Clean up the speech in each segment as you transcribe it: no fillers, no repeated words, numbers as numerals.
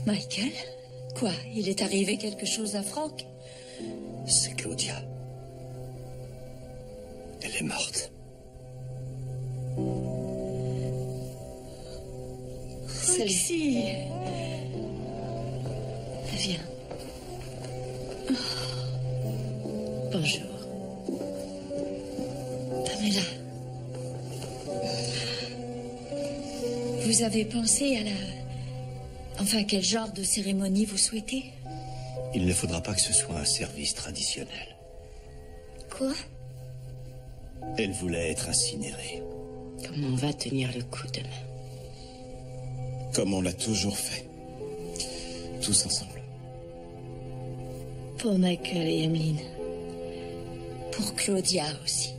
Michael? Quoi? Il est arrivé quelque chose à Franck? C'est Claudia. Elle est morte. Celle-ci... Viens. Bonjour. Pamela. Vous avez pensé à la... Enfin, quel genre de cérémonie vous souhaitez? Il ne faudra pas que ce soit un service traditionnel. Quoi? Elle voulait être incinérée. Comment on va tenir le coup demain? Comme on l'a toujours fait. Tous ensemble. Pour Michael et Emeline. Pour Claudia aussi.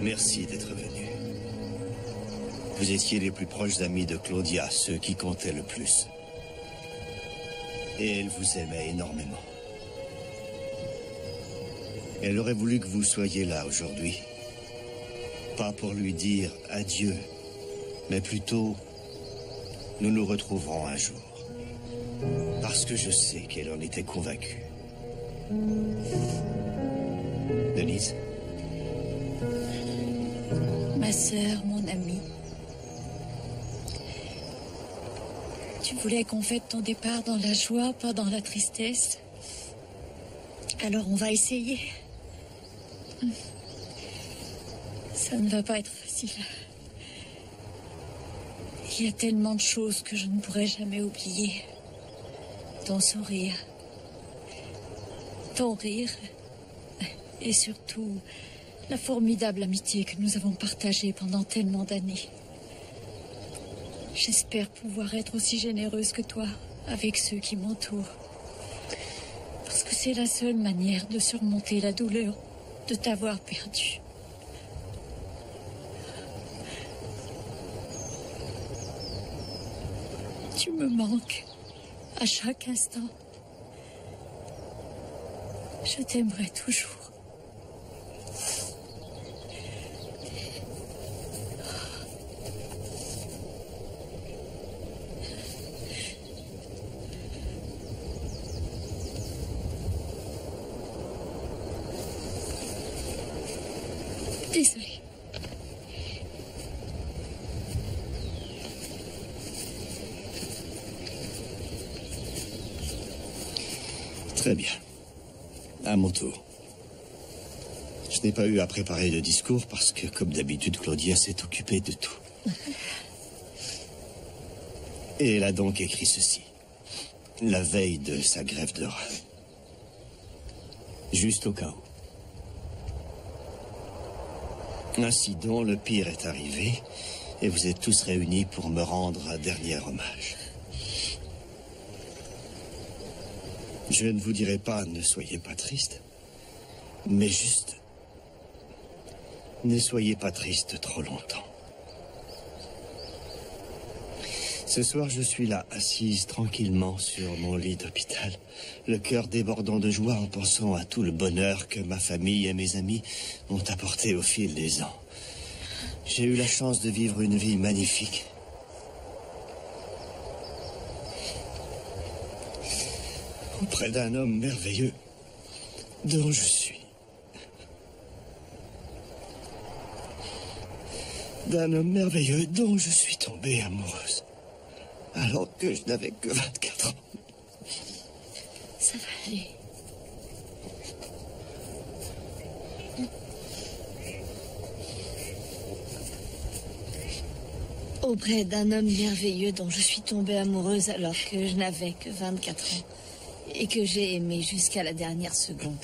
Merci d'être venu. Vous étiez les plus proches amis de Claudia, ceux qui comptaient le plus. Et elle vous aimait énormément. Elle aurait voulu que vous soyez là aujourd'hui. Pas pour lui dire adieu, mais plutôt, nous nous retrouverons un jour. Parce que je sais qu'elle en était convaincue. Denise? Ma sœur, mon amie. Tu voulais qu'on fête ton départ dans la joie, pas dans la tristesse. Alors on va essayer. Ça ne va pas être facile. Il y a tellement de choses que je ne pourrai jamais oublier. Ton sourire. Ton rire. Et surtout, la formidable amitié que nous avons partagée pendant tellement d'années. J'espère pouvoir être aussi généreuse que toi avec ceux qui m'entourent. Parce que c'est la seule manière de surmonter la douleur de t'avoir perdu. Tu me manques à chaque instant. Je t'aimerai toujours. Désolée. Très bien. À mon tour. Je n'ai pas eu à préparer de discours parce que, comme d'habitude, Claudia s'est occupée de tout. Et elle a donc écrit ceci. la veille de sa grève de rein. Juste au cas où. Ainsi donc, le pire est arrivé, et vous êtes tous réunis pour me rendre un dernier hommage. Je ne vous dirai pas, ne soyez pas triste, mais juste, ne soyez pas triste trop longtemps. Ce soir, je suis là, assise tranquillement sur mon lit d'hôpital, le cœur débordant de joie en pensant à tout le bonheur que ma famille et mes amis m'ont apporté au fil des ans. J'ai eu la chance de vivre une vie magnifique. Auprès d'un homme merveilleux dont je suis. D'un homme merveilleux dont je suis tombée amoureuse. Alors que je n'avais que 24 ans. Ça va aller. Auprès d'un homme merveilleux dont je suis tombée amoureuse alors que je n'avais que 24 ans et que j'ai aimé jusqu'à la dernière seconde.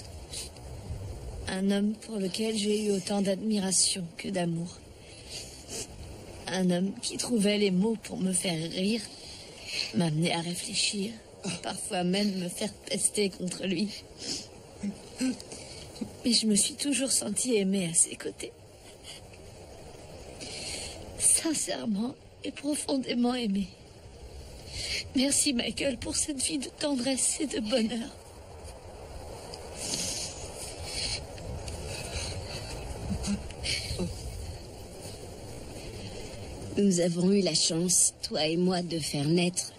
Un homme pour lequel j'ai eu autant d'admiration que d'amour. Un homme qui trouvait les mots pour me faire rire, m'amener à réfléchir, parfois même me faire pester contre lui. Mais je me suis toujours sentie aimée à ses côtés. Sincèrement et profondément aimée. Merci, Michael, pour cette vie de tendresse et de bonheur. Nous avons eu la chance, toi et moi, de faire naître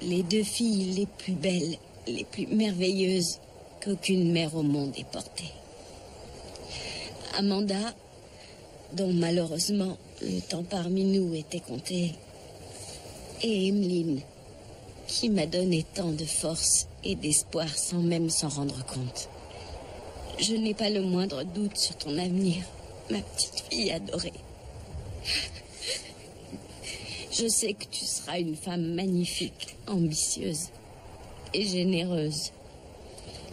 les deux filles les plus belles, les plus merveilleuses qu'aucune mère au monde ait portées. Amanda, dont malheureusement le temps parmi nous était compté, et Emeline, qui m'a donné tant de force et d'espoir sans même s'en rendre compte. Je n'ai pas le moindre doute sur ton avenir, ma petite fille adorée. Je sais que tu seras une femme magnifique, ambitieuse et généreuse,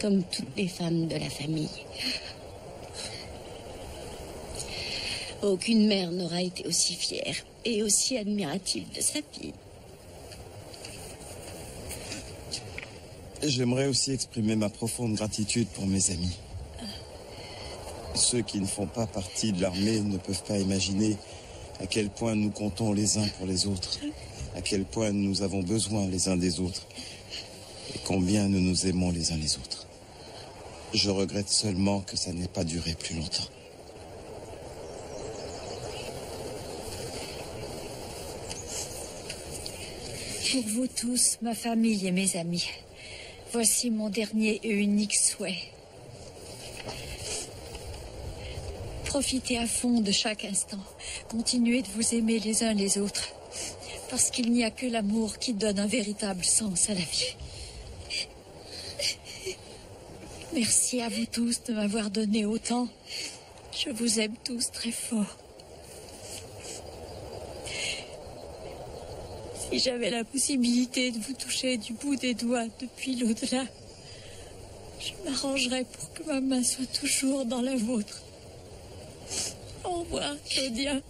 comme toutes les femmes de la famille. Aucune mère n'aura été aussi fière et aussi admirative de sa fille. J'aimerais aussi exprimer ma profonde gratitude pour mes amis. Ceux qui ne font pas partie de l'armée ne peuvent pas imaginer à quel point nous comptons les uns pour les autres, à quel point nous avons besoin les uns des autres, et combien nous nous aimons les uns les autres. Je regrette seulement que ça n'ait pas duré plus longtemps. Pour vous tous, ma famille et mes amis, voici mon dernier et unique souhait. Profitez à fond de chaque instant. Continuez de vous aimer les uns les autres. Parce qu'il n'y a que l'amour qui donne un véritable sens à la vie. Merci à vous tous de m'avoir donné autant. Je vous aime tous très fort. Si j'avais la possibilité de vous toucher du bout des doigts depuis l'au-delà, je m'arrangerais pour que ma main soit toujours dans la vôtre. Au revoir, Claudia.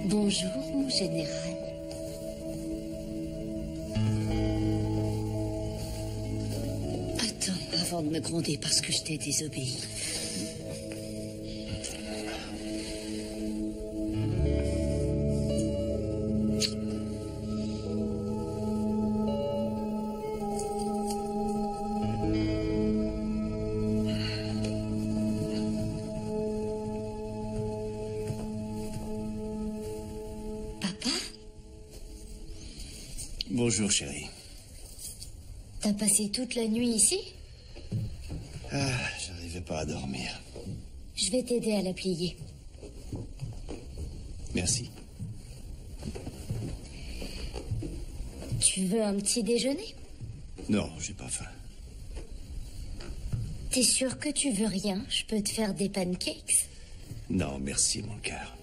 Bonjour, mon général. Attends, avant de me gronder parce que je t'ai désobéi. Bonjour, chérie. T'as passé toute la nuit ici? Ah, j'arrivais pas à dormir. Je vais t'aider à la plier. Merci. Tu veux un petit déjeuner? Non, j'ai pas faim. T'es sûr que tu veux rien? Je peux te faire des pancakes? Non, merci, mon cœur.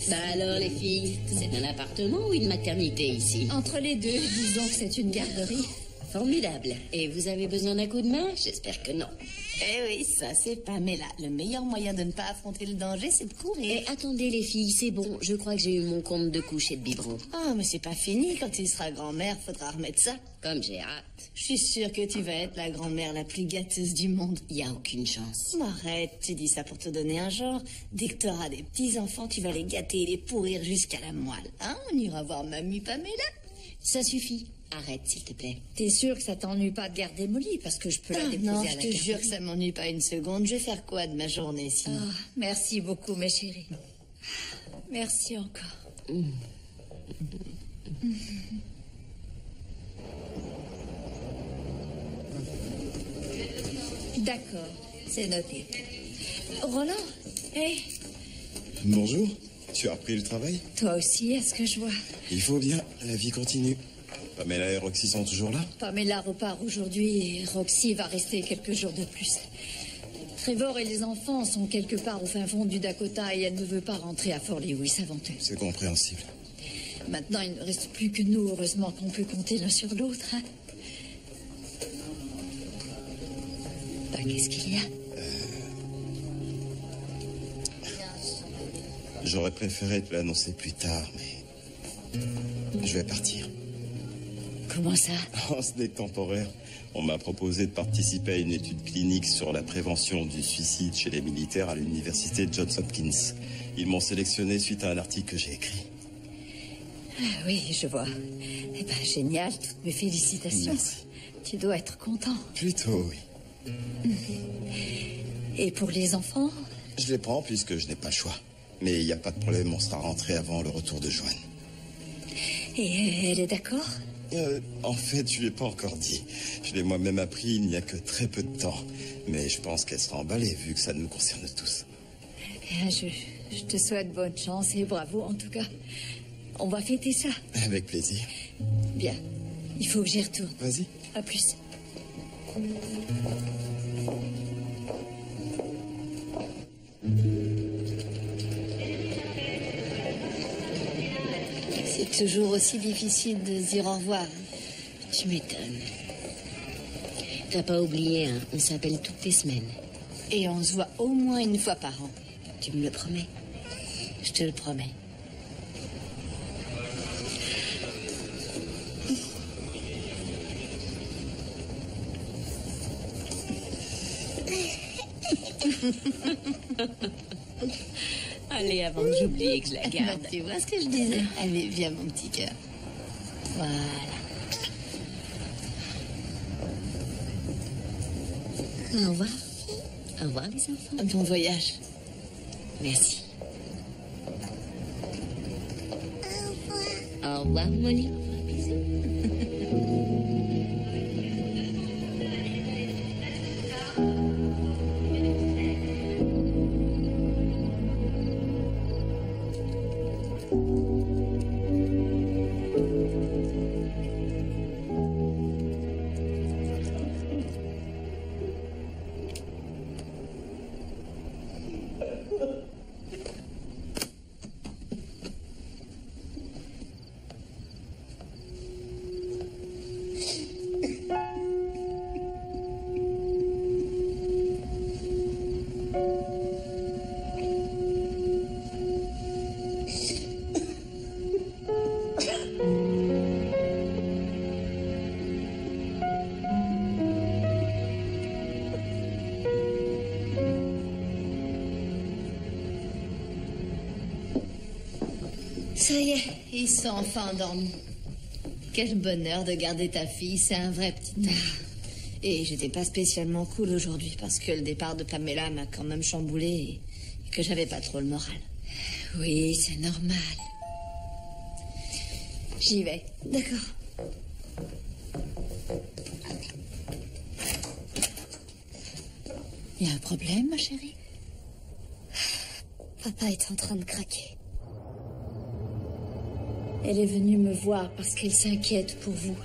Bah alors les filles, c'est un appartement ou une maternité ici? Entre les deux, disons que c'est une garderie. Formidable. Et vous avez besoin d'un coup de main? J'espère que non. Eh oui, ça c'est Pamela. Le meilleur moyen de ne pas affronter le danger, c'est de courir. Et attendez les filles, c'est bon. Je crois que j'ai eu mon compte de coucher de biberon. Ah, mais c'est pas fini. Quand tu seras grand-mère, faudra remettre ça. Comme j'ai hâte. Je suis sûre que tu vas être la grand-mère la plus gâteuse du monde. Il n'y a aucune chance. Arrête, tu dis ça pour te donner un genre. Dès que t'auras des petits-enfants, tu vas les gâter et les pourrir jusqu'à la moelle. Hein, on ira voir mamie Pamela. Ça suffit. Arrête, s'il te plaît. T'es sûre que ça t'ennuie pas de garder Molly? Parce que je peux la déposer non, à la je te garderie. jure que ça m'ennuie pas une seconde. Je vais faire quoi de ma journée sinon? Merci beaucoup, mes chéris. Merci encore. D'accord, c'est noté. Roland, hé, Bonjour, tu as repris le travail? toi aussi, est-ce que je vois? Il faut bien, la vie continue. Pamela et Roxy sont toujours là? Pamela repart aujourd'hui et Roxy va rester quelques jours de plus. Trevor et les enfants sont quelque part au fin fond du Dakota et elle ne veut pas rentrer à Fort Lewis avant eux. C'est compréhensible. Maintenant, il ne reste plus que nous. Heureusement qu'on peut compter l'un sur l'autre. Hein? Bah, qu'est-ce qu'il y a? J'aurais préféré te l'annoncer plus tard, mais je vais partir. Comment ça? Oh, ce n'est que temporaire. On m'a proposé de participer à une étude clinique sur la prévention du suicide chez les militaires à l'université Johns Hopkins. Ils m'ont sélectionné suite à un article que j'ai écrit. Ah oui, je vois. Eh ben, génial. Toutes mes félicitations. Merci. Tu dois être content. Plutôt, oui. Et pour les enfants? Je les prends puisque je n'ai pas le choix. Mais il n'y a pas de problème, on sera rentré avant le retour de Joanne. Et elle est d'accord? En fait, je lui ai pas encore dit. Je l'ai moi-même appris il n'y a que très peu de temps. Mais je pense qu'elle sera emballée vu que ça nous concerne tous. Bien, je te souhaite bonne chance et bravo en tout cas. On va fêter ça. Avec plaisir. Bien. Il faut que j'y retourne. Vas-y. À plus. C'est toujours aussi difficile de se dire au revoir. Tu m'étonnes. T'as pas oublié, hein, on s'appelle toutes les semaines. Et on se voit au moins une fois par an. Tu me le promets? Je te le promets. Allez, avant que j'oublie et que je la garde. Tu vois ce que je disais? Allez, viens, mon petit cœur. Voilà. Au revoir. Au revoir, les enfants. Bon voyage. Merci. Au revoir, Molly. Au revoir, bisous. Ça y est, ils sont enfin endormis. Quel bonheur de garder ta fille, c'est un vrai petit art. Et j'étais pas spécialement cool aujourd'hui parce que le départ de Pamela m'a quand même chamboulé et que j'avais pas trop le moral. Oui, c'est normal. J'y vais. D'accord. Il y a un problème, ma chérie? Papa est en train de craquer. Elle est venue me voir parce qu'elle s'inquiète pour vous.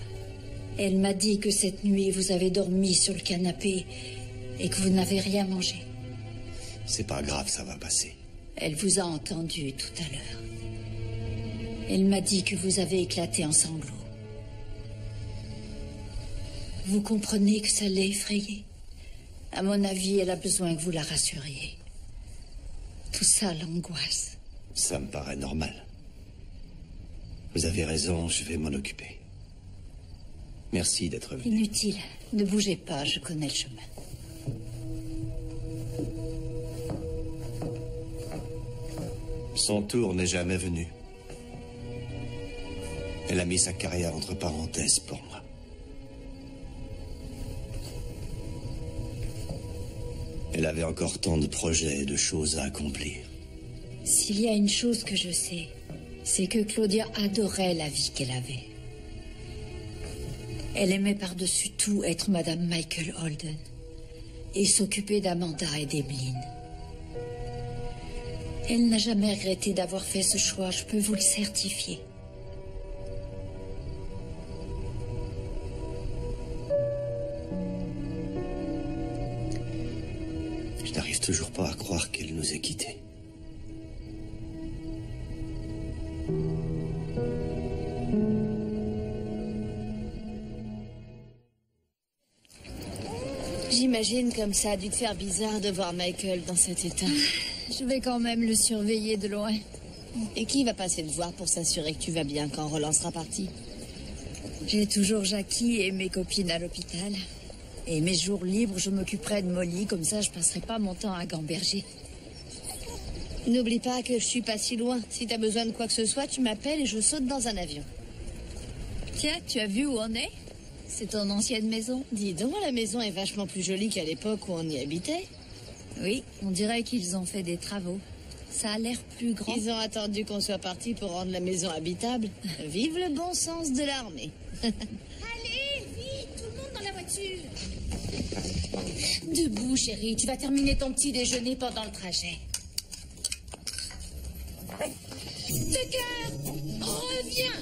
Elle m'a dit que cette nuit, vous avez dormi sur le canapé et que vous n'avez rien mangé. C'est pas grave, ça va passer. Elle vous a entendu tout à l'heure. Elle m'a dit que vous avez éclaté en sanglots. Vous comprenez que ça l'ait effrayée? À mon avis, elle a besoin que vous la rassuriez. Tout ça l'angoisse. Ça me paraît normal. Vous avez raison, je vais m'en occuper. Merci d'être venu. Inutile. Ne bougez pas, je connais le chemin. Son tour n'est jamais venu. Elle a mis sa carrière entre parenthèses pour moi. Elle avait encore tant de projets et de choses à accomplir. S'il y a une chose que je sais, c'est que Claudia adorait la vie qu'elle avait. Elle aimait par-dessus tout être Madame Michael Holden et s'occuper d'Amanda et d'Emeline. Elle n'a jamais regretté d'avoir fait ce choix, je peux vous le certifier. Je n'arrive toujours pas à croire qu'elle nous ait quittés. J'imagine comme ça a dû te faire bizarre de voir Michael dans cet état. Je vais quand même le surveiller de loin. Et qui va passer te voir pour s'assurer que tu vas bien quand Roland sera parti? J'ai toujours Jackie et mes copines à l'hôpital. Et mes jours libres, je m'occuperai de Molly, comme ça je passerai pas mon temps à gamberger. N'oublie pas que je suis pas si loin. Si t'as besoin de quoi que ce soit, tu m'appelles et je saute dans un avion. Tiens, tu as vu où on est? C'est ton ancienne maison? Dis donc, la maison est vachement plus jolie qu'à l'époque où on y habitait. Oui, on dirait qu'ils ont fait des travaux. Ça a l'air plus grand. Ils ont attendu qu'on soit parti pour rendre la maison habitable. Vive le bon sens de l'armée. Allez, vite, tout le monde dans la voiture. Debout, chérie, tu vas terminer ton petit déjeuner pendant le trajet. Tucker, reviens.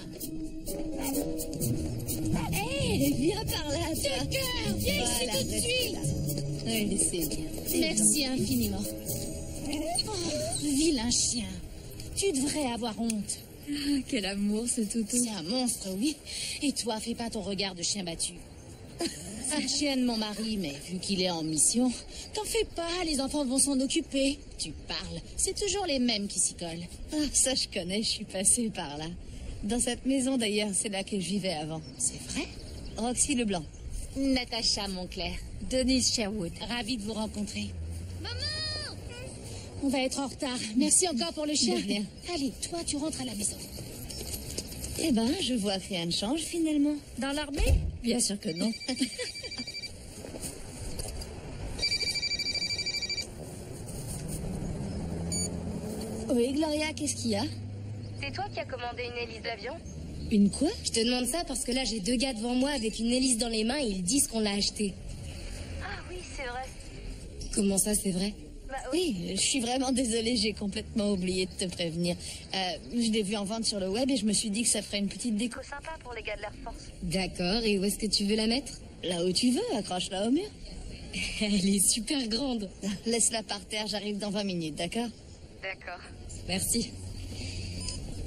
Hé, viens par là, toi. Tucker, viens ici tout de suite. Oui, c'est bien. Merci infiniment. Oh, vilain chien. Tu devrais avoir honte. Ah, quel amour, ce toutou. C'est un monstre, oui. Et toi, fais pas ton regard de chien battu. C'est le chien de mon mari, mais vu qu'il est en mission, t'en fais pas, les enfants vont s'en occuper. Tu parles, c'est toujours les mêmes qui s'y collent. Ah, ça je connais, je suis passée par là. Dans cette maison d'ailleurs, c'est là que je vivais avant. C'est vrai? Roxy Leblanc. Natacha Moncler. Denise Sherwood. Ravie de vous rencontrer. Maman! On va être en retard. Merci encore pour le chien. De rien. Allez, toi, tu rentres à la maison. Eh ben, je vois que rien ne change finalement. Dans l'armée? Bien sûr que non. Oui, Gloria, qu'est-ce qu'il y a? C'est toi qui as commandé une hélice d'avion? Une quoi? Je te demande ça parce que là, j'ai 2 gars devant moi avec une hélice dans les mains et ils disent qu'on l'a achetée. Ah oui, c'est vrai. Comment ça, c'est vrai? Bah oui. Oui, je suis vraiment désolée, j'ai complètement oublié de te prévenir. Je l'ai vu en vente sur le web et je me suis dit que ça ferait une petite déco. Trop sympa pour les gars de l'Air Force. D'accord, et où est-ce que tu veux la mettre? Là où tu veux, accroche-la au mur. Elle est super grande. Laisse-la par terre, j'arrive dans 20 minutes, d'accord? D'accord. Merci.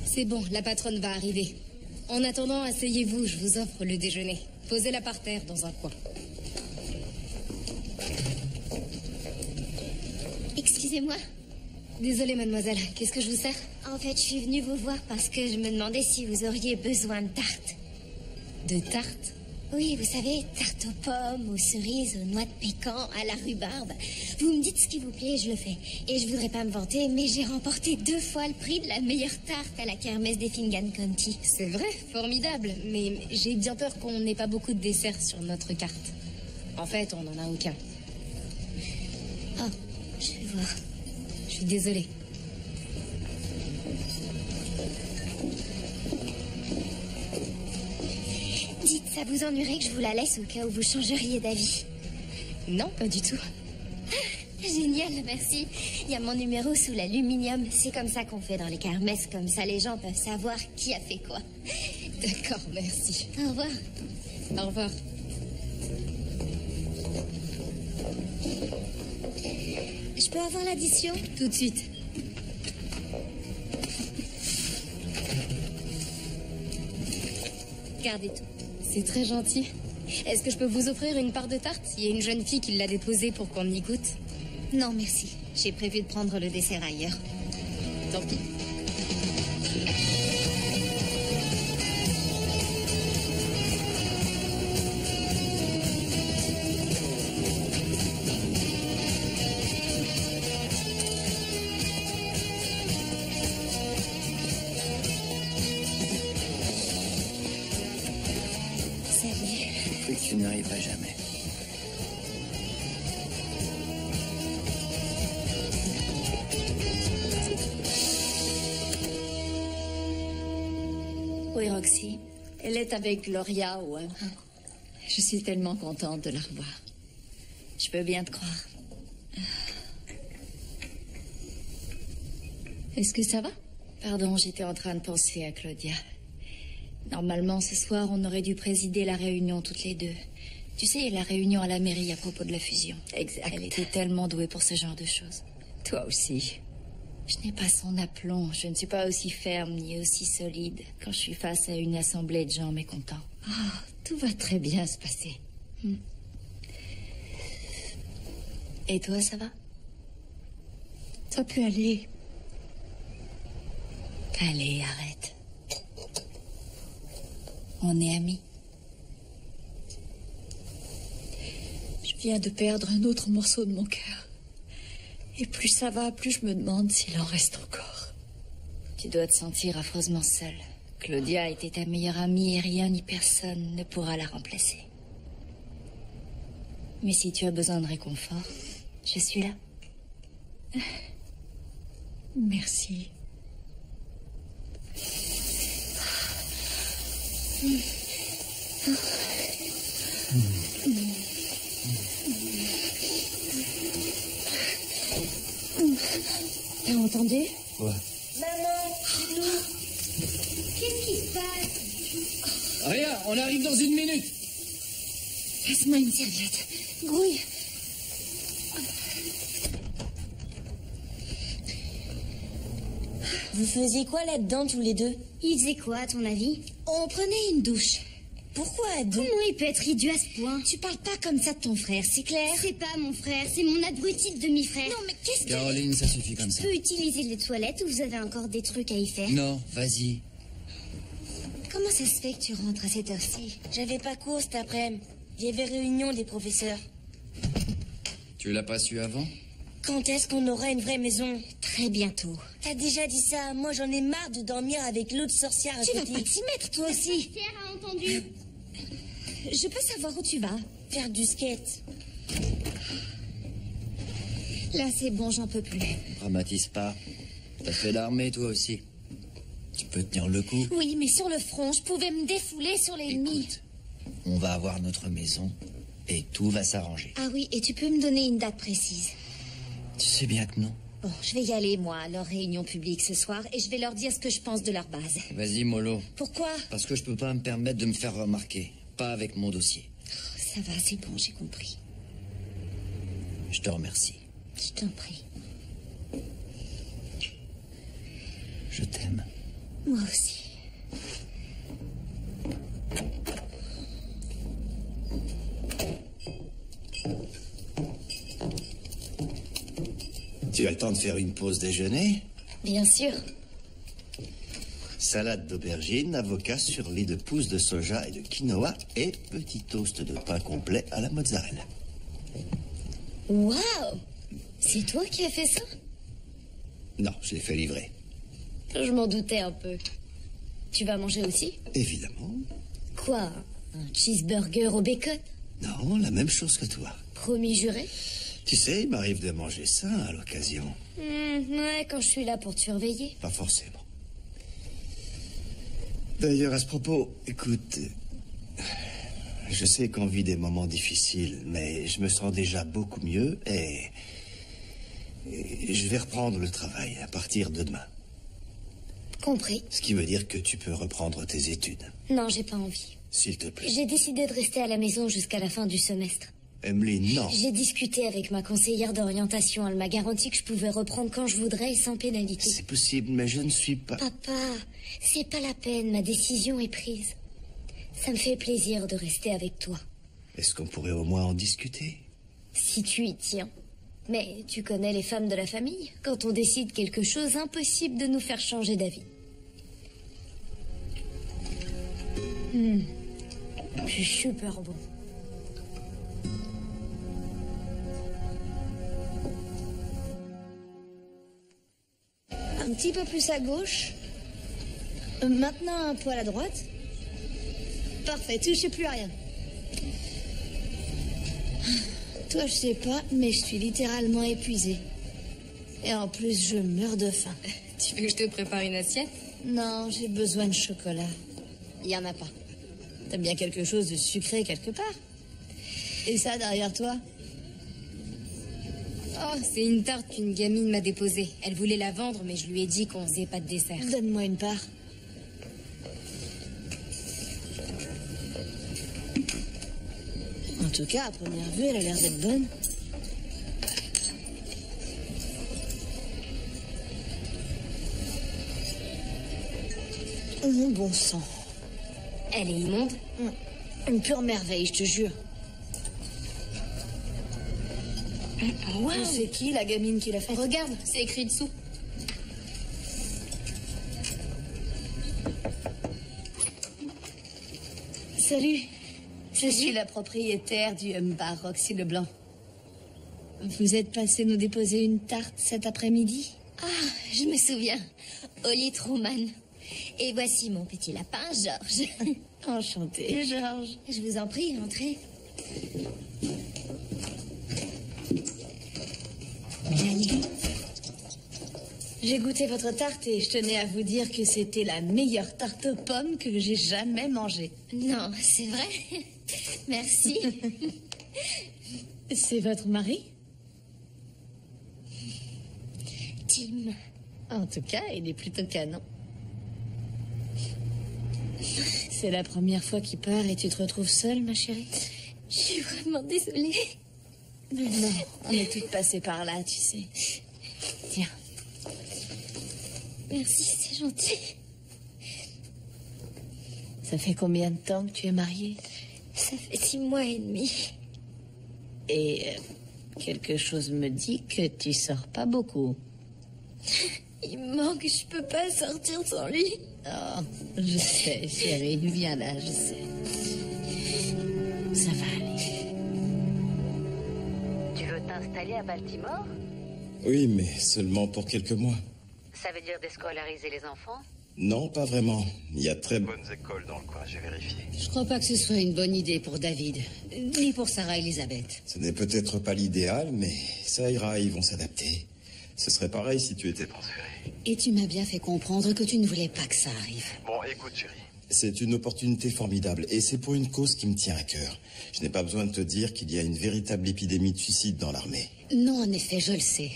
C'est bon, la patronne va arriver. En attendant, asseyez-vous, je vous offre le déjeuner. Posez-la par terre dans un coin. Excusez-moi. Désolée, mademoiselle, qu'est-ce que je vous sers? En fait, je suis venue vous voir parce que je me demandais si vous auriez besoin de tartes. De tarte? Oui, vous savez, tarte aux pommes, aux cerises, aux noix de pécan, à la rhubarbe. Vous me dites ce qui vous plaît, je le fais. Et je voudrais pas me vanter, mais j'ai remporté 2 fois le prix de la meilleure tarte à la kermesse d'Effingham County. C'est vrai, formidable. Mais j'ai bien peur qu'on n'ait pas beaucoup de desserts sur notre carte. En fait, on n'en a aucun. Oh, je vais voir. Je suis désolée. Dites, ça vous ennuierait que je vous la laisse au cas où vous changeriez d'avis? Non, pas du tout. Génial, merci. Il y a mon numéro sous l'aluminium. C'est comme ça qu'on fait dans les kermesses. Comme ça, les gens peuvent savoir qui a fait quoi. D'accord, merci. Au revoir. Au revoir. Je peux avoir l'addition? Tout de suite. Gardez tout. C'est très gentil. Est-ce que je peux vous offrir une part de tarte? Il y a une jeune fille qui l'a déposée pour qu'on y goûte. Non, merci. J'ai prévu de prendre le dessert ailleurs. Tant pis. Tu n'y arriveras jamais. Oui, Roxy. Elle est avec Gloria, ouais. Je suis tellement contente de la revoir. Je peux bien te croire. Est-ce que ça va? Pardon, j'étais en train de penser à Claudia. Normalement, ce soir, on aurait dû présider la réunion toutes les deux. Tu sais, la réunion à la mairie à propos de la fusion. Exact. Elle était tellement douée pour ce genre de choses. Toi aussi. Je n'ai pas son aplomb. Je ne suis pas aussi ferme ni aussi solide quand je suis face à une assemblée de gens mécontents. Ah, tout va très bien se passer. Et toi, ça va? Ça peut aller. Allez, arrête. On est amis. Je viens de perdre un autre morceau de mon cœur. Et plus ça va, plus je me demande s'il en reste encore. Tu dois te sentir affreusement seule. Claudia était ta meilleure amie et rien ni personne ne pourra la remplacer. Mais si tu as besoin de réconfort, je suis là. Merci. T'as entendu? Ouais. Maman, qu'est-ce qui se passe? Rien, on arrive dans 1 minute. Passe-moi une serviette. Grouille. Vous faisiez quoi là-dedans tous les deux? Il faisait quoi, à ton avis? On prenait une douche. Pourquoi à deux? Comment il peut être idiot à ce point? Tu parles pas comme ça de ton frère, c'est clair? C'est pas mon frère, c'est mon abruti de demi-frère. Non, mais qu'est-ce que... Caroline, ça suffit comme Je ça. peux utiliser les toilettes ou vous avez encore des trucs à y faire? Non, vas-y. Comment ça se fait que tu rentres à cette heure-ci? J'avais pas cours cet après-midi. Il y avait réunion des professeurs. Tu l'as pas su avant? Quand est-ce qu'on aura une vraie maison? Très bientôt. T'as déjà dit ça. Moi, j'en ai marre de dormir avec l'autre sorcière à Tu vas côté. pas t'y mettre, toi aussi. Pierre a entendu. Je peux savoir où tu vas? Faire du skate. Là, c'est bon, j'en peux plus. Dramatise pas. T'as fait l'armée, toi aussi. Tu peux tenir le coup. Oui, mais sur le front, je pouvais me défouler sur l'ennemi. Écoute, on va avoir notre maison et tout va s'arranger. Ah oui, et tu peux me donner une date précise? Tu sais bien que non. Bon, je vais y aller, moi, à leur réunion publique ce soir, et je vais leur dire ce que je pense de leur base. Vas-y, mollo. Pourquoi? Parce que je peux pas me permettre de me faire remarquer. Pas avec mon dossier. Ça va, c'est bon, j'ai compris. Je te remercie. Je t'en prie. Je t'aime. Moi aussi. Tu as le temps de faire une pause déjeuner? Bien sûr. Salade d'aubergine, avocat sur lit de pousses de soja et de quinoa et petit toast de pain complet à la mozzarella. Waouh! C'est toi qui as fait ça? Non, je l'ai fait livrer. Je m'en doutais un peu. Tu vas manger aussi? Évidemment. Quoi? Un cheeseburger au bacon? Non, la même chose que toi. Promis juré? Tu sais, il m'arrive de manger ça à l'occasion. Ouais, quand je suis là pour te surveiller. Pas forcément. D'ailleurs, à ce propos, écoute, je sais qu'on vit des moments difficiles, mais je me sens déjà beaucoup mieux et je vais reprendre le travail à partir de demain. Compris. Ce qui veut dire que tu peux reprendre tes études, Non, j'ai pas envie. s'il te plaît. J'ai décidé de rester à la maison jusqu'à la fin du semestre. Emily, non. J'ai discuté avec ma conseillère d'orientation. Elle m'a garanti que je pouvais reprendre quand je voudrais et sans pénalité. C'est possible, mais je ne suis pas... Papa, c'est pas la peine. Ma décision est prise. Ça me fait plaisir de rester avec toi. Est-ce qu'on pourrait au moins en discuter? Si tu y tiens. Mais tu connais les femmes de la famille. Quand on décide quelque chose, impossible de nous faire changer d'avis. C'est super bon. Un petit peu plus à gauche. Maintenant un poil à droite. Parfait, touchez plus à rien. Toi, je sais pas, mais je suis littéralement épuisée. Et en plus, je meurs de faim. Tu veux que je te prépare une assiette? Non, j'ai besoin de chocolat. Il y en a pas. T'as bien quelque chose de sucré quelque part. Et ça derrière toi? Oh, c'est une tarte qu'une gamine m'a déposée. Elle voulait la vendre, mais je lui ai dit qu'on faisait pas de dessert. Donne-moi une part. En tout cas, à première vue, elle a l'air d'être bonne. Mon bon sang. Elle est immonde. Une pure merveille, je te jure. Wow. C'est qui la gamine qui l'a fait? Regarde, c'est écrit dessous. Salut. Je suis la propriétaire du bar Roxy Leblanc. Vous êtes passé nous déposer une tarte cet après-midi? Ah, je me souviens. Oli Truman. Et voici mon petit lapin, Georges. Enchantée, Georges. Je vous en prie, entrez. J'ai goûté votre tarte et je tenais à vous dire que c'était la meilleure tarte aux pommes que j'ai jamais mangée. Non, c'est vrai. Merci. C'est votre mari? Tim. En tout cas, il est plutôt canon. C'est la première fois qu'il part et tu te retrouves seule, ma chérie? Je suis vraiment désolée. Mais non, on est toutes passées par là, tu sais. Tiens. Merci, c'est gentil. Ça fait combien de temps que tu es mariée? Ça fait 6 mois et demi. Et quelque chose me dit que tu sors pas beaucoup. Il me manque, je peux pas sortir sans lui. Oh, je sais, chérie, viens là, je sais. Ça va aller. Tu veux t'installer à Baltimore? Oui, mais seulement pour quelques mois. Ça veut dire déscolariser les enfants? Non, pas vraiment. Il y a très bonnes écoles dans le coin, j'ai vérifié. Je crois pas que ce soit une bonne idée pour David, ni pour Sarah Elisabeth. Ce n'est peut-être pas l'idéal, mais ça ira, ils vont s'adapter. Ce serait pareil si tu étais transféré. Et tu m'as bien fait comprendre que tu ne voulais pas que ça arrive. Bon, écoute, chérie. C'est une opportunité formidable, et c'est pour une cause qui me tient à cœur. Je n'ai pas besoin de te dire qu'il y a une véritable épidémie de suicide dans l'armée. Non, en effet, je le sais.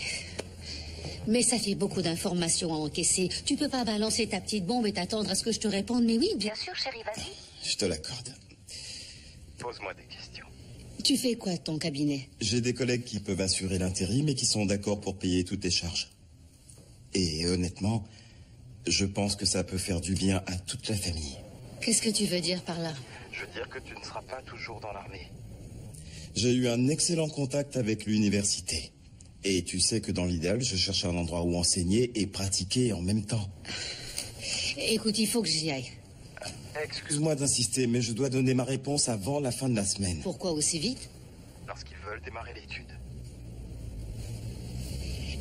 Mais ça fait beaucoup d'informations à encaisser. Tu peux pas balancer ta petite bombe et t'attendre à ce que je te réponde, mais oui, Bien sûr, chérie, vas-y. Je te l'accorde. Pose-moi des questions. Tu fais quoi de ton cabinet? J'ai des collègues qui peuvent assurer l'intérim et qui sont d'accord pour payer toutes les charges. Et honnêtement, je pense que ça peut faire du bien à toute la famille. Qu'est-ce que tu veux dire par là? Je veux dire que tu ne seras pas toujours dans l'armée. J'ai eu un excellent contact avec l'université. Et tu sais que dans l'idéal, je cherche un endroit où enseigner et pratiquer en même temps. Écoute, il faut que j'y aille. Excuse-moi d'insister, mais je dois donner ma réponse avant la fin de la semaine. Pourquoi aussi vite? Parce qu'ils veulent démarrer l'étude.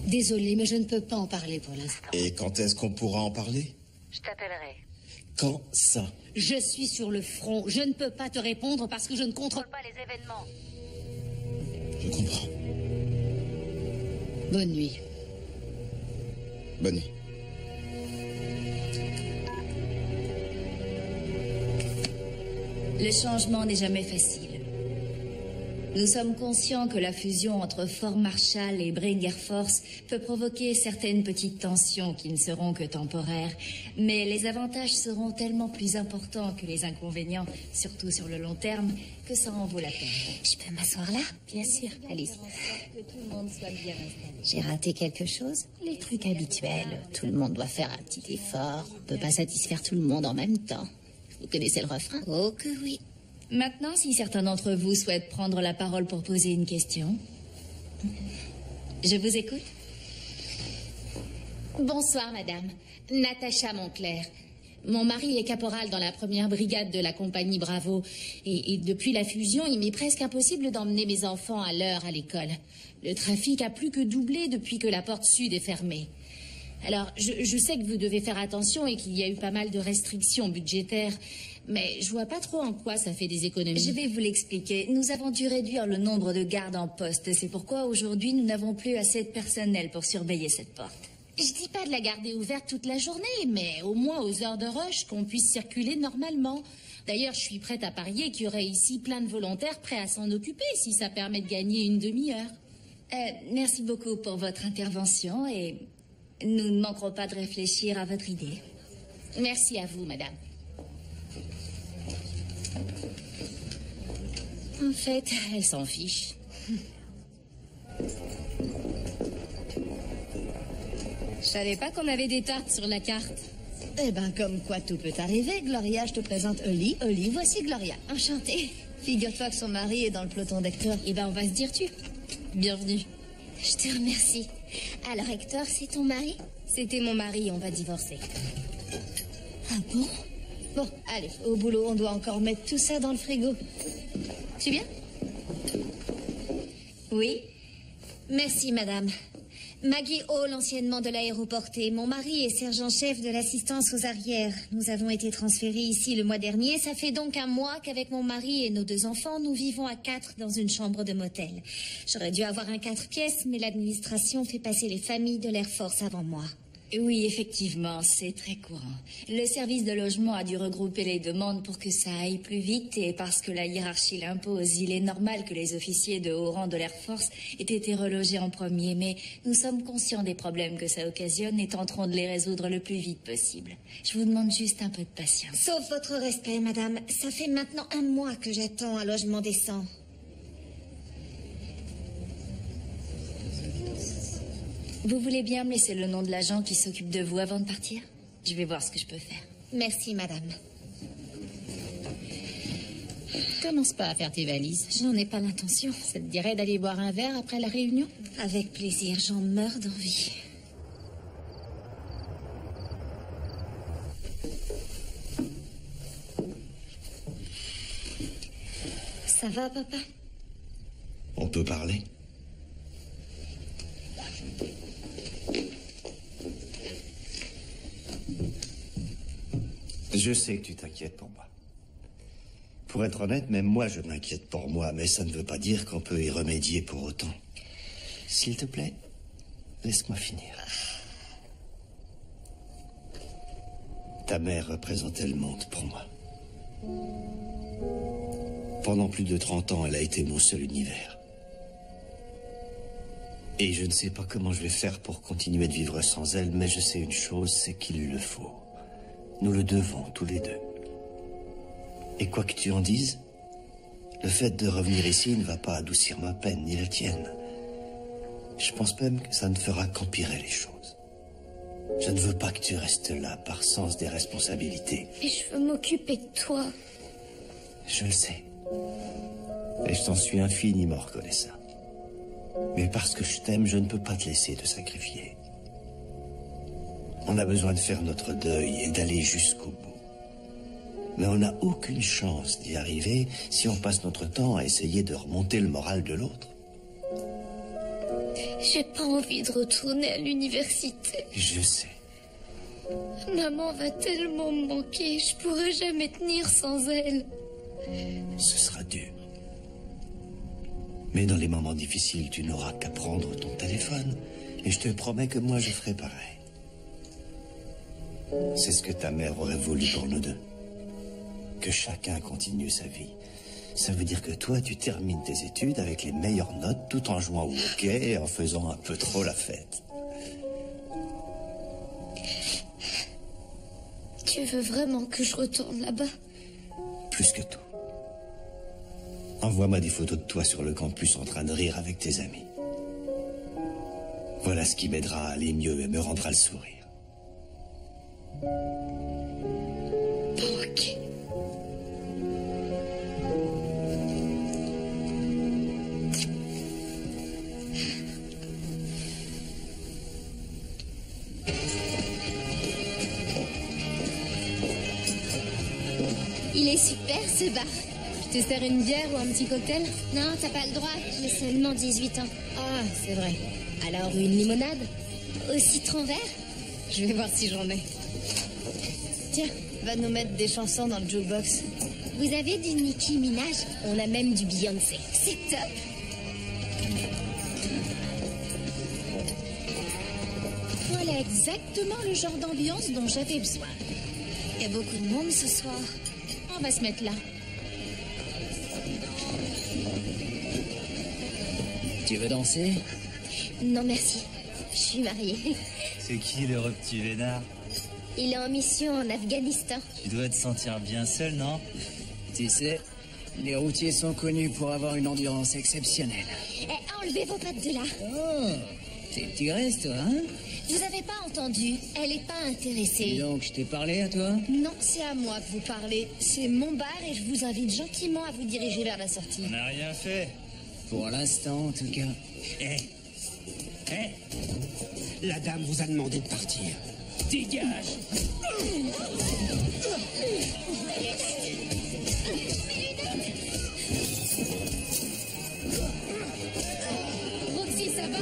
Désolée, mais je ne peux pas en parler pour l'instant. Et quand est-ce qu'on pourra en parler? Je t'appellerai. Quand ça? Je suis sur le front. Je ne peux pas te répondre parce que je ne contrôle Pas les événements. Je comprends. Bonne nuit. Bonne nuit. Le changement n'est jamais facile. Nous sommes conscients que la fusion entre Fort Marshall et Brig Air Force peut provoquer certaines petites tensions qui ne seront que temporaires, mais les avantages seront tellement plus importants que les inconvénients, surtout sur le long terme, que ça en vaut la peine. Je peux m'asseoir là? Bien sûr, allez-y. Que tout le monde soit bien installé. J'ai raté quelque chose? Les trucs habituels. Tout le monde doit faire un petit effort. On peut pas satisfaire tout le monde en même temps. Vous connaissez le refrain? Oh que oui. Maintenant, si certains d'entre vous souhaitent prendre la parole pour poser une question. Je vous écoute. Bonsoir, madame. Natacha Montclair. Mon mari est caporal dans la première brigade de la compagnie Bravo. Et depuis la fusion, il m'est presque impossible d'emmener mes enfants à l'heure à l'école. Le trafic a plus que doublé depuis que la porte sud est fermée. Alors, je sais que vous devez faire attention et qu'il y a eu pas mal de restrictions budgétaires, mais je vois pas trop en quoi ça fait des économies. Je vais vous l'expliquer. Nous avons dû réduire le nombre de gardes en poste. C'est pourquoi aujourd'hui, nous n'avons plus assez de personnel pour surveiller cette porte. Je dis pas de la garder ouverte toute la journée, mais au moins aux heures de rush, qu'on puisse circuler normalement. D'ailleurs, je suis prête à parier qu'il y aurait ici plein de volontaires prêts à s'en occuper si ça permet de gagner une demi-heure. Merci beaucoup pour votre intervention et nous ne manquerons pas de réfléchir à votre idée. Merci à vous, madame. En fait, elle s'en fiche. Je savais pas qu'on avait des tartes sur la carte. Eh ben, comme quoi tout peut arriver, Gloria, je te présente Holly. Holly, voici Gloria. Enchantée. Figure-toi que son mari est dans le peloton d'Hector. Eh ben, on va se dire tu. Bienvenue. Je te remercie. Alors, Hector, c'est ton mari? C'était mon mari, on va divorcer. Ah bon? Bon, allez, au boulot, on doit encore mettre tout ça dans le frigo. Tu viens? Oui? Merci, madame. Maggie Hall, anciennement de l'aéroportée. Mon mari est sergent-chef de l'assistance aux arrières. Nous avons été transférés ici le mois dernier. Ça fait donc un mois qu'avec mon mari et nos 2 enfants, nous vivons à 4 dans une chambre de motel. J'aurais dû avoir un 4 pièces, mais l'administration fait passer les familles de l'Air Force avant moi. Oui, effectivement, c'est très courant. Le service de logement a dû regrouper les demandes pour que ça aille plus vite et parce que la hiérarchie l'impose, il est normal que les officiers de haut rang de l'Air Force aient été relogés en premier, mais nous sommes conscients des problèmes que ça occasionne et tenterons de les résoudre le plus vite possible. Je vous demande juste un peu de patience. Sauf votre respect, madame. Ça fait maintenant un mois que j'attends un logement décent. Vous voulez bien me laisser le nom de l'agent qui s'occupe de vous avant de partir? Je vais voir ce que je peux faire. Merci, madame. Commence pas à faire tes valises. J'en ai pas l'intention. Ça te dirait d'aller boire un verre après la réunion? Avec plaisir, j'en meurs d'envie. Ça va, papa? On peut parler? Je sais que tu t'inquiètes pour moi. Pour être honnête, même moi je m'inquiète pour moi, mais ça ne veut pas dire qu'on peut y remédier pour autant. S'il te plaît, laisse-moi finir. Ta mère représentait le monde pour moi. Pendant plus de 30 ans, elle a été mon seul univers. Et je ne sais pas comment je vais faire pour continuer de vivre sans elle, mais je sais une chose, c'est qu'il le faut. Nous le devons, tous les deux. Et quoi que tu en dises, le fait de revenir ici ne va pas adoucir ma peine, ni la tienne. Je pense même que ça ne fera qu'empirer les choses. Je ne veux pas que tu restes là, par sens des responsabilités. Mais je veux m'occuper de toi. Je le sais. Et je t'en suis infiniment reconnaissant. Mais parce que je t'aime, je ne peux pas te laisser te sacrifier. On a besoin de faire notre deuil et d'aller jusqu'au bout. Mais on n'a aucune chance d'y arriver si on passe notre temps à essayer de remonter le moral de l'autre. J'ai pas envie de retourner à l'université. Je sais. Maman va tellement me manquer, je pourrai jamais tenir sans elle. Ce sera dur. Mais dans les moments difficiles, tu n'auras qu'à prendre ton téléphone. Et je te promets que moi, je ferai pareil. C'est ce que ta mère aurait voulu pour nous deux. Que chacun continue sa vie. Ça veut dire que toi, tu termines tes études avec les meilleures notes, tout en jouant au hockey et en faisant un peu trop la fête. Tu veux vraiment que je retourne là-bas? Plus que tout. Envoie-moi des photos de toi sur le campus en train de rire avec tes amis. Voilà ce qui m'aidera à aller mieux et me rendra le sourire. Ok. Il est super ce bar. Je te sers une bière ou un petit cocktail? Non, t'as pas le droit, j'ai seulement 18 ans. Ah, c'est vrai. Alors une limonade? Au citron vert? Je vais voir si j'en ai. Tiens, va nous mettre des chansons dans le jukebox. Vous avez du Nicki Minaj? On a même du Beyoncé. C'est top. Voilà exactement le genre d'ambiance dont j'avais besoin. Il y a beaucoup de monde ce soir. On va se mettre là. Tu veux danser? Non, merci. Je suis mariée. C'est qui le petit vénard? Il est en mission en Afghanistan. Tu dois te sentir bien seul, non? Tu sais, les routiers sont connus pour avoir une endurance exceptionnelle. Eh, enlevez vos pattes de là. Oh, t'es une tigresse, toi, hein? Vous avez pas entendu? Elle est pas intéressée. Dis donc, je t'ai parlé à toi? Non, c'est à moi que vous parlez. C'est mon bar et je vous invite gentiment à vous diriger vers la sortie. On n'a rien fait. Pour l'instant, en tout cas. La dame vous a demandé de partir. Dégage! Roxy, ça va?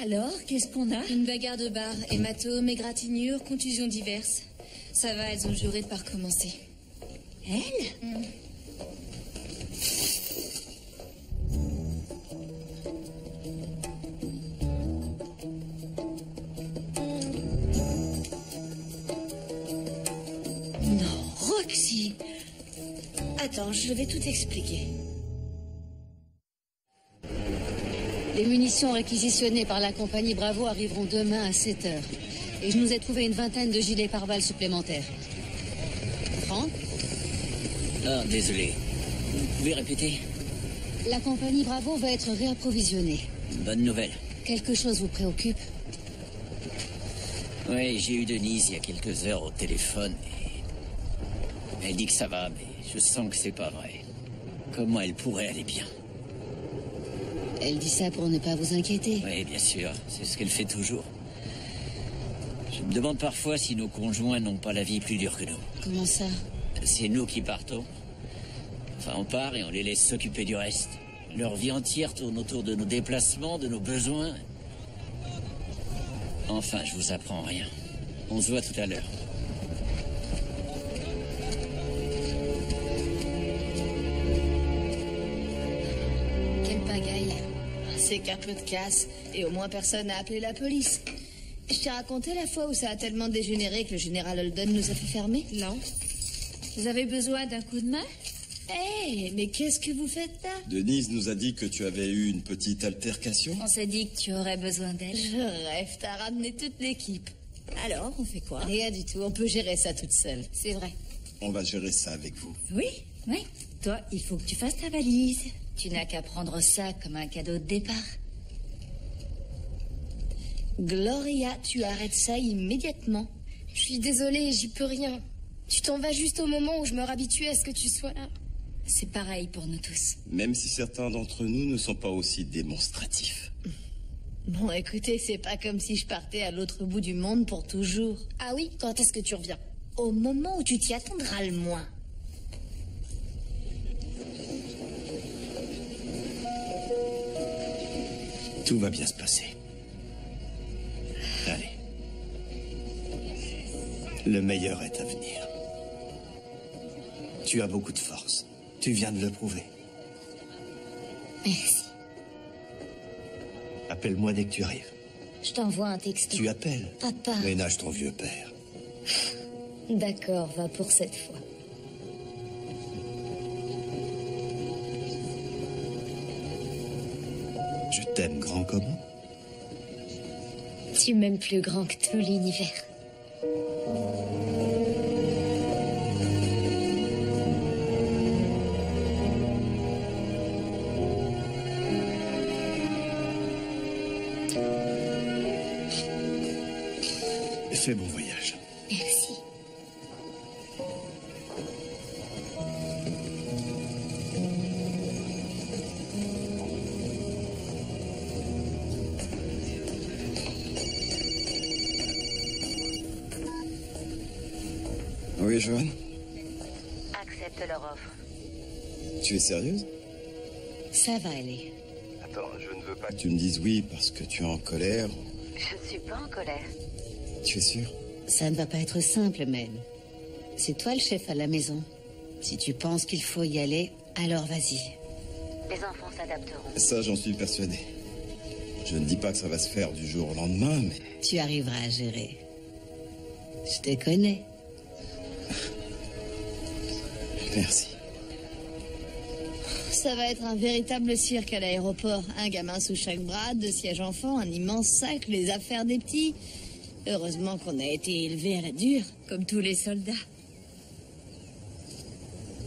Alors, qu'est-ce qu'on a? Une bagarre de bar, hématomes, égratignures, contusions diverses. Ça va, elles ont juré de pas recommencer. Elle? Non, Roxy. Attends, je vais tout expliquer. Les munitions réquisitionnées par la compagnie Bravo arriveront demain à 7 h. Et je nous ai trouvé une vingtaine de gilets pare-balles supplémentaires. Franck? Ah, désolé. pouvez répéter? La compagnie Bravo va être réapprovisionnée. Bonne nouvelle. Quelque chose vous préoccupe? Oui, j'ai eu Denise il y a quelques heures au téléphone. Elle dit que ça va, mais je sens que c'est pas vrai. Comment elle pourrait aller bien? Elle dit ça pour ne pas vous inquiéter. Oui, bien sûr. C'est ce qu'elle fait toujours. Je me demande parfois si nos conjoints n'ont pas la vie plus dure que nous. Comment ça? C'est nous qui partons. Enfin, on part et on les laisse s'occuper du reste. Leur vie entière tourne autour de nos déplacements, de nos besoins. Enfin, je vous apprends rien. On se voit tout à l'heure. Quelle pagaille. C'est qu'un peu de casse. Et au moins personne n'a appelé la police. Je t'ai raconté la fois où ça a tellement dégénéré que le général Holden nous a fait fermer? Non. Vous avez besoin d'un coup de main? Hé, mais qu'est-ce que vous faites là? Denise nous a dit que tu avais eu une petite altercation. On s'est dit que tu aurais besoin d'elle. Je rêve, t'as ramené toute l'équipe. Alors, on fait quoi? Rien du tout, on peut gérer ça toute seule. C'est vrai. On va gérer ça avec vous. Oui, oui. Toi, il faut que tu fasses ta valise. Tu n'as qu'à prendre ça comme un cadeau de départ. Gloria, tu arrêtes ça immédiatement. Je suis désolée, j'y peux rien. Tu t'en vas juste au moment où je me réhabitue à ce que tu sois là. C'est pareil pour nous tous. Même si certains d'entre nous ne sont pas aussi démonstratifs. Bon, écoutez, c'est pas comme si je partais à l'autre bout du monde pour toujours. Ah oui? Quand est-ce que tu reviens? Au moment où tu t'y attendras le moins. Tout va bien se passer. Allez. Le meilleur est à venir. Tu as beaucoup de force. Tu viens de le prouver. Merci. Appelle-moi dès que tu arrives. Je t'envoie un texto. Tu appelles. Papa. Ménage ton vieux père. D'accord, va pour cette fois. Je t'aime grand comment? Tu m'aimes plus grand que tout l'univers. Fais bon voyage. Merci. Oui, Joanne? Accepte leur offre. Tu es sérieuse? Ça va aller. Attends, je ne veux pas que tu me dises oui parce que tu es en colère. Je suis pas en colère. Tu es sûre? Ça ne va pas être simple, même. C'est toi le chef à la maison. Si tu penses qu'il faut y aller, alors vas-y. Les enfants s'adapteront. Ça, j'en suis persuadé. Je ne dis pas que ça va se faire du jour au lendemain, mais... Tu arriveras à gérer. Je te connais. Merci. Ça va être un véritable cirque à l'aéroport. Un gamin sous chaque bras, 2 sièges enfants, un immense sac, les affaires des petits. Heureusement qu'on a été élevés à la dure, comme tous les soldats.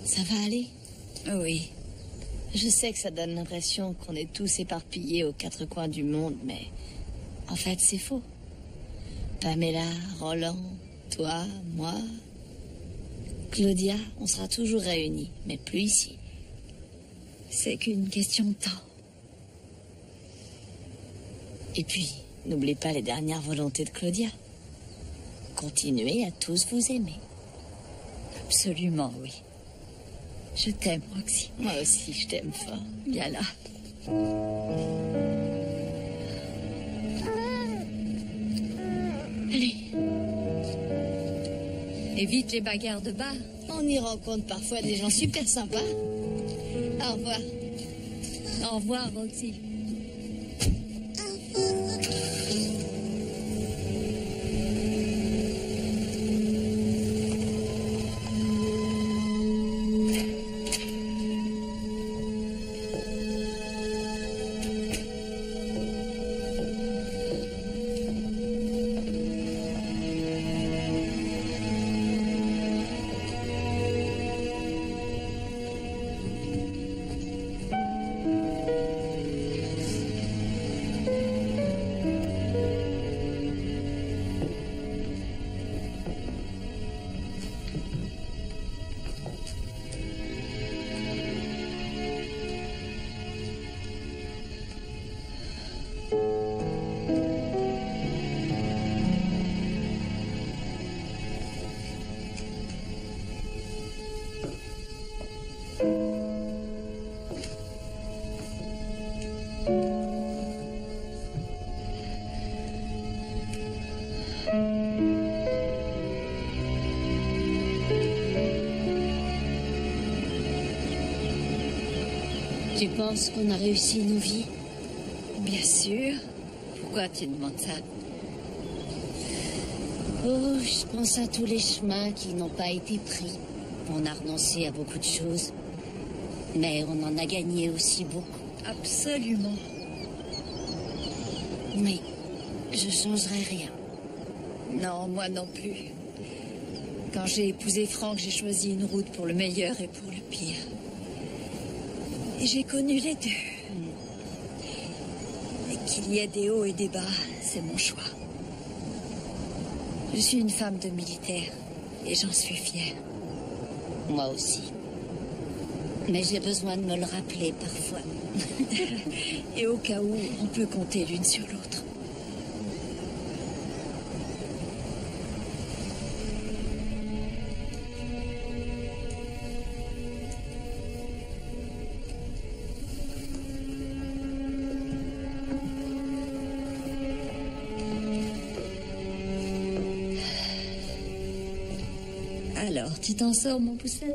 Ça va aller? Oui. Je sais que ça donne l'impression qu'on est tous éparpillés aux 4 coins du monde, mais en fait, c'est faux. Pamela, Roland, toi, moi, Claudia, on sera toujours réunis, mais plus ici. C'est qu'une question de temps. Et puis, n'oubliez pas les dernières volontés de Claudia. Continuez à tous vous aimer. Absolument, oui. Je t'aime, Roxy. Moi aussi, je t'aime fort. Viens là. Allez. Évite les bagarres de bar. On y rencontre parfois des gens super sympas. Au revoir. Au revoir, Roxy. Tu penses qu'on a réussi nos vies? Bien sûr. Pourquoi tu demandes ça? Oh, je pense à tous les chemins qui n'ont pas été pris. On a renoncé à beaucoup de choses. Mais on en a gagné aussi beaucoup. Absolument. Mais je changerai rien. Non, moi non plus. Quand j'ai épousé Franck, j'ai choisi une route pour le meilleur et pour le pire. Et j'ai connu les deux. Et qu'il y ait des hauts et des bas, c'est mon choix. Je suis une femme de militaire et j'en suis fière. Moi aussi. Mais j'ai besoin de me le rappeler parfois. Et au cas où, on peut compter l'une sur l'autre. Alors, tu t'en sors, mon poussin?